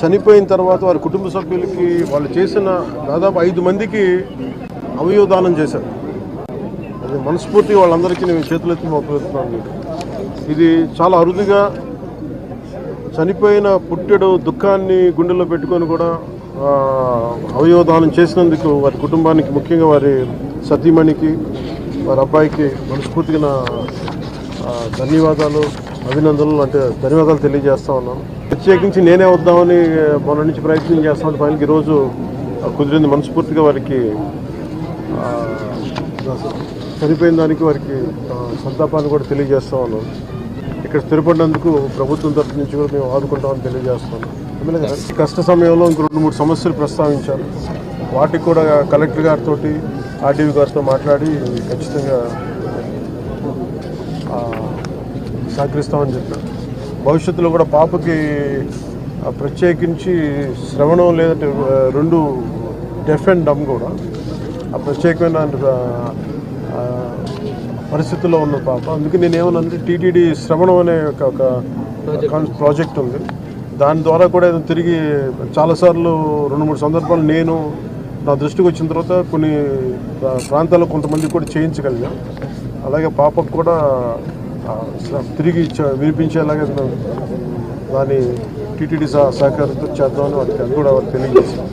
చనిపోయిన తర్వాత వారి కుటుంబ సభ్యులకి వాళ్ళు చేసిన దాదాపు 5 మందికి అవయవదానం చేశారు. అది మనస్ఫూర్తిగా వాళ్ళందరికీ నేను చేతులెత్తి మొక్కుతున్నాను. ఇది చాలా అరుదుగా చనిపోయిన పుట్టెడు దుఃఖాన్ని గుండెల్లో పెట్టుకొని కూడా అవయవదానం చేసినందుకు వారి కుటుంబానికి, ముఖ్యంగా వారి సతీమణికి, వారి అబ్బాయికి మనస్ఫూర్తిగా నా ధన్యవాదాలు, అభినందనలు అంటే ధన్యవాదాలు తెలియజేస్తా ఉన్నాను. ప్రత్యేకించి నేనే వద్దామని మొన్న నుంచి ప్రయత్నం చేస్తామని ఫైనల్కి ఈరోజు కుదిరింది. మనస్ఫూర్తిగా వారికి చనిపోయిన దానికి వారికి సంతాపాన్ని కూడా తెలియజేస్తా ఉన్నాను. ఇక్కడ స్థిరపడినందుకు ప్రభుత్వం తరఫు నుంచి కూడా మేము ఆదుకుంటామని తెలియజేస్తున్నాం. కష్ట సమయంలో ఇంకో 2-3 సమస్యలు ప్రస్తావించారు. వాటికి కూడా కలెక్టర్ గారితో, ఆర్డీవీ గారితో మాట్లాడి ఖచ్చితంగా సహకరిస్తామని చెప్పారు. భవిష్యత్తులో కూడా పాపకి ప్రత్యేకించి శ్రవణం లేదంటే 2 డెఫ్ అండ్ డమ్ కూడా ఆ ప్రత్యేకమైన పరిస్థితుల్లో ఉన్న పాప. అందుకే నేను ఏమన్నానంటే టీటీడీ శ్రవణం అనే ఒక ప్రాజెక్ట్ ఉంది. దాని ద్వారా కూడా తిరిగి చాలాసార్లు 2-3 సందర్భాలు నేను నా దృష్టికి వచ్చిన తర్వాత కొన్ని ప్రాంతాల్లో కొంతమంది కూడా చేయించగలిగాం. అలాగే పాపకు కూడా తిరిగి వినిపించేలాగా దాన్ని టీటీడీ సహకారంతో చేద్దామని వారికి అది కూడా తెలియజేశాం.